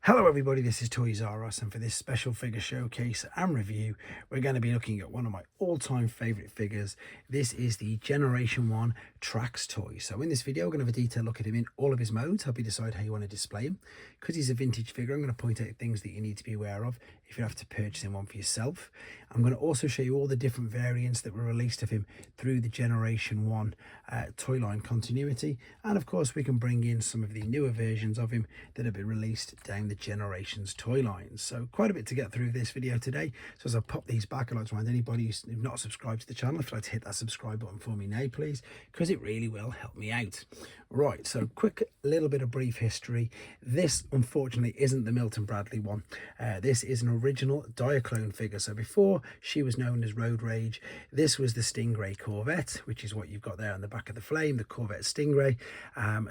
Hello everybody, this is Toys R Us, and for this special figure showcase and review, we're going to be looking at one of my all-time favourite figures. This is the Generation 1 Tracks toy. So in this video, we're going to have a detailed look at him in all of his modes, help you decide how you want to display him. Because he's a vintage figure, I'm going to point out things that you need to be aware of if you have to purchase him one for yourself. I'm going to also show you all the different variants that were released of him through the Generation 1 toy line continuity. And of course, we can bring in some of the newer versions of him that have been released down the Generations toy lines. So quite a bit to get through this video today. So as I pop these back, I'd like to remind anybody who's not subscribed to the channel, if you'd like to hit that subscribe button for me now, please, because it really will help me out. Right, so quick little bit of brief history. This unfortunately isn't the Milton Bradley one. This is an original Diaclone figure. So before she was known as Road Rage, this was the Stingray Corvette, which is what you've got there on the back of the flame, the Corvette Stingray.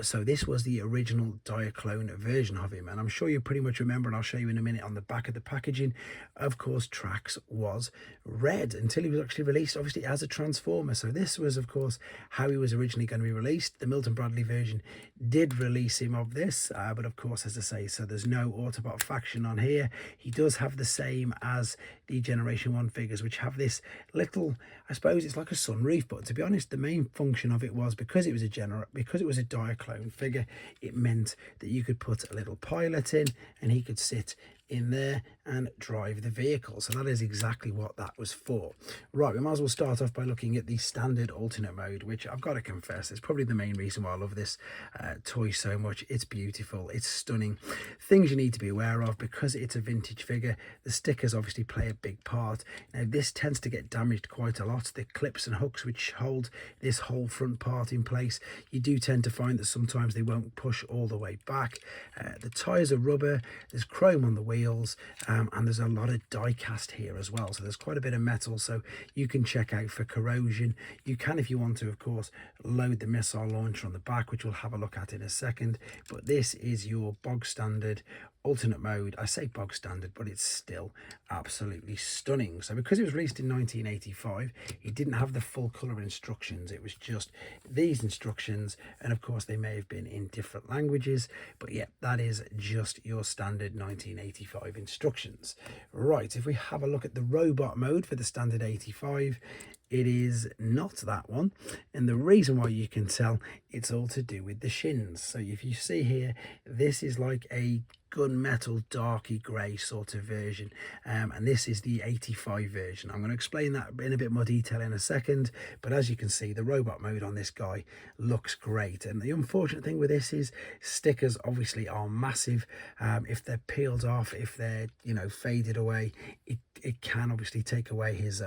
So this was the original Diaclone version of him, and I'm sure you pretty much remember, and I'll show you in a minute on the back of the packaging. Of course, Tracks was red until he was actually released, obviously, as a Transformer. So this was, of course, how he was originally going to be released. The Milton Bradley version did release him of this, but of course, as I say, so there's no Autobot faction on here. He does have the same as the Generation 1 figures, which have this little, I suppose it's like a sunroof, but to be honest, the main function of it was, because it was a Diaclone figure, it meant that you could put a little pilot in and he could sit in there and drive the vehicle. So that is exactly what that was for. Right, we might as well start off by looking at the standard alternate mode, which I've got to confess is probably the main reason why I love this toy so much. It's beautiful, it's stunning. Things you need to be aware of: because it's a vintage figure, the stickers obviously play a big part. Now this tends to get damaged quite a lot. The clips and hooks which hold this whole front part in place, you do tend to find that sometimes they won't push all the way back. The tyres are rubber, there's chrome on the wheels, and there's a lot of die cast here as well, so there's quite a bit of metal, so you can check out for corrosion. You can, if you want to, of course, load the missile launcher on the back, which we'll have a look at in a second. But this is your bog standard alternate mode. I say bog standard, but it's still absolutely stunning. So because it was released in 1985, it didn't have the full color instructions. It was just these instructions, and of course they may have been in different languages, but yeah, that is just your standard 1985 instructions. Right, if we have a look at the robot mode for the standard 85, it is not that one, and the reason why you can tell, it's all to do with the shins. So if you see here, this is like a gunmetal darky grey sort of version, and this is the 85 version. I'm going to explain that in a bit more detail in a second, but as you can see, the robot mode on this guy looks great. And the unfortunate thing with this is stickers obviously are massive. If they're peeled off, if they're faded away, it can obviously take away his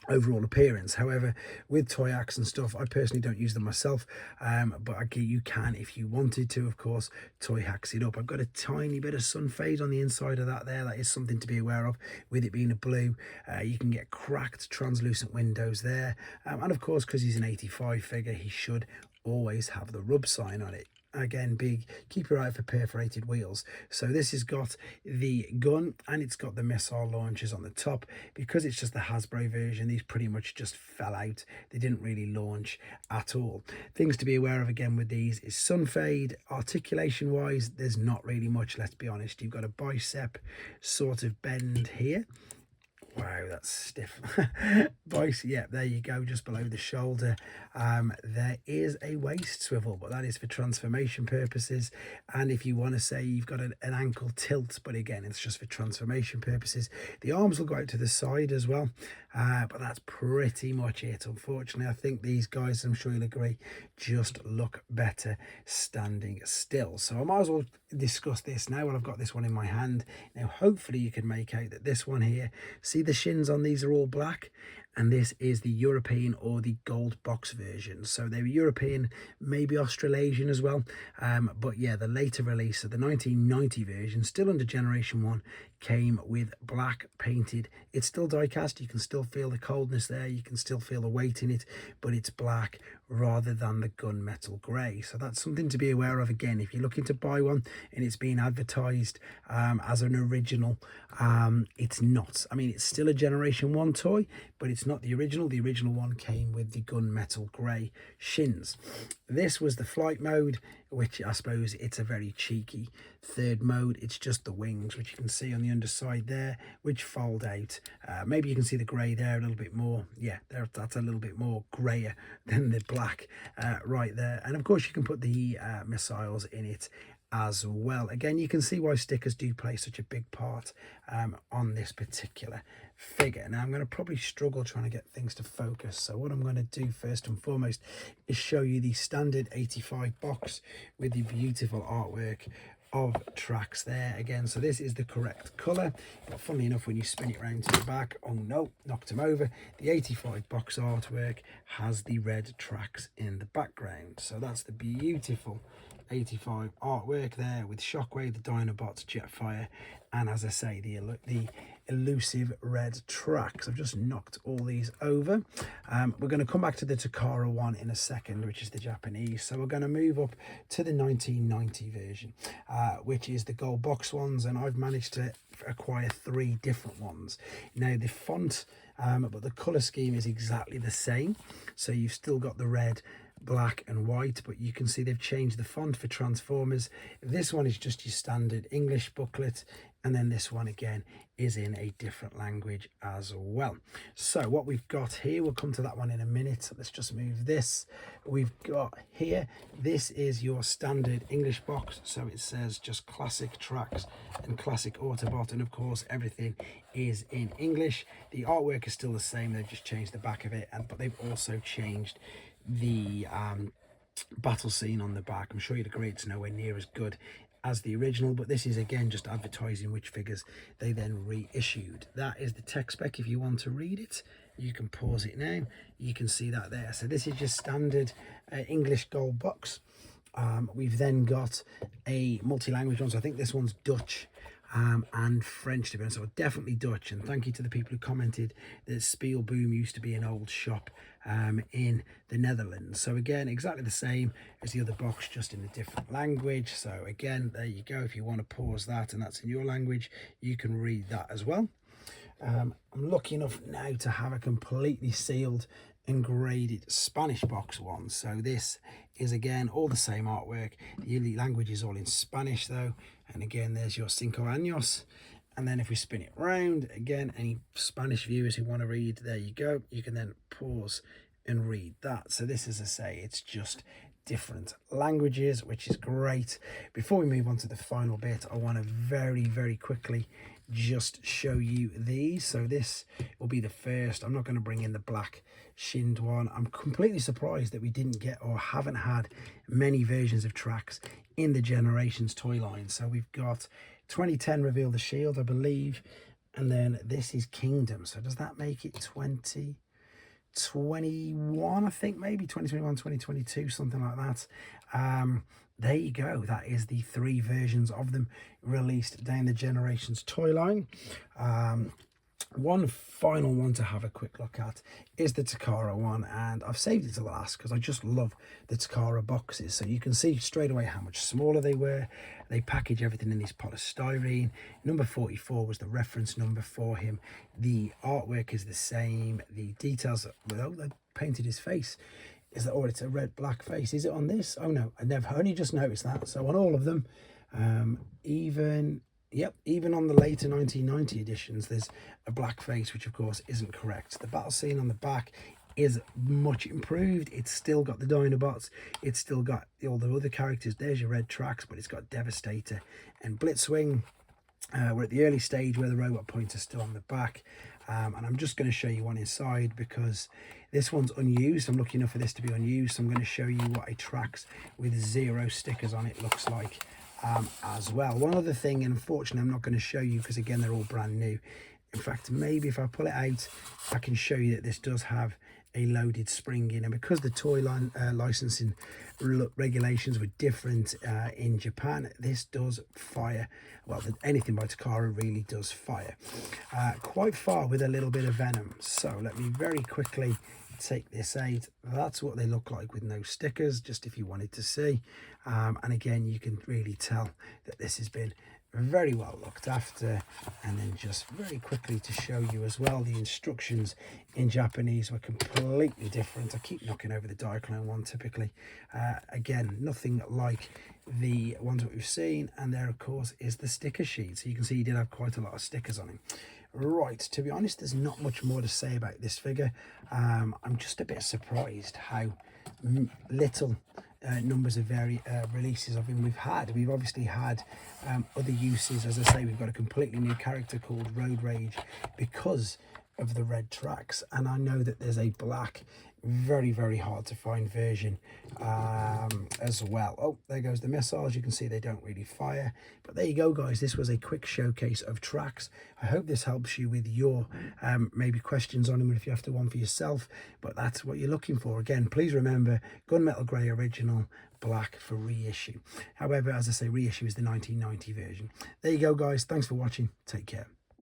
overall appearance. However, with toy hacks and stuff, I personally don't use them myself, but you can, if you wanted to, of course, toy hacks it up. I've got a tiny bit of sun fade on the inside of that there. That is something to be aware of. With it being a blue, you can get cracked translucent windows there, and of course, because he's an 85 figure, he should always have the rub sign on it. Again, big, keep your eye out for perforated wheels. So this has got the gun and it's got the missile launchers on the top. Because it's just the Hasbro version, these pretty much just fell out. They didn't really launch at all. Things to be aware of again with these is sun fade. Articulation wise, there's not really much, let's be honest. You've got a bicep sort of bend here. Wow, that's stiff. Bicep, yeah, there you go, just below the shoulder. There is a waist swivel, but that is for transformation purposes. And if you want to say you've got an ankle tilt, but again, it's just for transformation purposes. The arms will go out to the side as well, but that's pretty much it. Unfortunately, I think these guys, I'm sure you'll agree, just look better standing still. So I might as well discuss this now while I've got this one in my hand. Now, hopefully you can make out that this one here, see the shins on these are all black, and this is the European or the gold box version. So they were European, maybe Australasian as well, but yeah, the later release of the 1990 version, still under Generation 1, came with black painted. It's still die cast, you can still feel the coldness there, you can still feel the weight in it, but it's black rather than the gunmetal grey. So that's something to be aware of. Again, if you're looking to buy one and it's being advertised as an original, it's not. I mean, it's still a Generation 1 toy, but it's It's not the original. The original one came with the gunmetal grey shins. This was the flight mode, which I suppose it's a very cheeky third mode. It's just the wings, which you can see on the underside there, which fold out. Maybe you can see the grey there a little bit more. Yeah, that's a little bit more greyer than the black right there. And of course you can put the missiles in it as well. Again, you can see why stickers do play such a big part on this particular figure. Now I'm going to probably struggle trying to get things to focus, so what I'm going to do first and foremost is show you the standard 85 box with the beautiful artwork of Tracks there again. So this is the correct color, but funnily enough, when you spin it round to the back, oh no, knocked him over, the 85 box artwork has the red Tracks in the background. So that's the beautiful 85 artwork there with Shockwave, the Dinobots, Jetfire, and as I say, the elusive red Tracks. I've just knocked all these over. We're going to come back to the Takara one in a second, which is the Japanese. So we're going to move up to the 1990 version, which is the gold box ones, and I've managed to acquire 3 different ones. Now the font, but the color scheme is exactly the same. So you've still got the red, black and white, but you can see they've changed the font for Transformers. This one is just your standard English booklet, and then this one again is in a different language as well. So what we've got here, we'll come to that one in a minute. Let's just move this. We've got here, this is your standard English box, so it says just classic Tracks and classic Autobot, and of course everything is in English. The artwork is still the same, they've just changed the back of it, but they've also changed the battle scene on the back. I'm sure you'd agree it's nowhere near as good as the original, but this is again just advertising which figures they then reissued. That is the tech spec. If you want to read it, you can pause it now. You can see that there. So this is just standard English gold box. We've then got a multi-language one, so I think this one's Dutch and French, to be honest, so definitely Dutch. And thank you to the people who commented that Spielboom used to be an old shop in the Netherlands. So again, exactly the same as the other box, just in a different language. So again, there you go. If you want to pause that and that's in your language, you can read that as well. I'm lucky enough now to have a completely sealed and graded Spanish box one. So this is again all the same artwork. The elite language is all in Spanish though, and again there's your Cinco Años. And then if we spin it round again, any Spanish viewers who want to read, there you go, you can then pause and read that. So this, as I say, it's just different languages, which is great. Before we move on to the final bit, I want to very quickly just show you these. So this will be the first. I'm not going to bring in the black shinned one. I'm completely surprised that we didn't get or haven't had many versions of Tracks in the Generations toy line. So we've got 2010 Reveal the Shield, I believe, and then this is Kingdom. So does that make it 2021? I think maybe 2021, 2022, something like that. There you go. That is the 3 versions of them released down the Generations toy line. One final one to have a quick look at is the Takara one, and I've saved it to the last because I just love the Takara boxes. So you can see straight away how much smaller they were. They package everything in this polystyrene. Number 44 was the reference number for him. The artwork is the same. The details, well, they painted his face. Is that, oh, it's a red black face. Is it on this? Oh no, I never only just noticed that. So on all of them, even on the later 1990 editions, there's a black face, which of course isn't correct. The battle scene on the back is much improved. It's still got the Dinobots, it's still got all the other characters. There's your red Tracks, but it's got Devastator and Blitzwing. We're at the early stage where the robot pointer's still on the back, and I'm just going to show you one inside because this one's unused. I'm lucky enough for this to be unused, so I'm going to show you what a Tracks with 0 stickers on it looks like as well. One other thing, and unfortunately I'm not going to show you because again they're all brand new. In fact, maybe if I pull it out, I can show you that this does have a loaded spring in, and because the toy line licensing regulations were different in Japan, this does fire. Well, anything by Takara really does fire quite far with a little bit of venom. So let me very quickly take this out. That's what they look like with no stickers, just if you wanted to see. And again, you can really tell that this has been very well looked after. And then just very quickly to show you as well, the instructions in Japanese were completely different. I keep knocking over the Diaclone one typically. Again, nothing like the ones that we've seen. And there of course is the sticker sheet, so you can see he did have quite a lot of stickers on him. Right, to be honest, there's not much more to say about this figure. I'm just a bit surprised how little numbers of releases of him we've had. We've obviously had other uses. As I say, we've got a completely new character called Road Rage because of the red tracks, and I know that there's a black, very hard to find version as well. Oh, there goes the missiles. You can see they don't really fire, but there you go, guys. This was a quick showcase of Tracks. I hope this helps you with your maybe questions on him if you have to one for yourself, but that's what you're looking for. Again, please remember gunmetal grey original, black for reissue. However, as I say, reissue is the 1990 version. There you go, guys. Thanks for watching. Take care.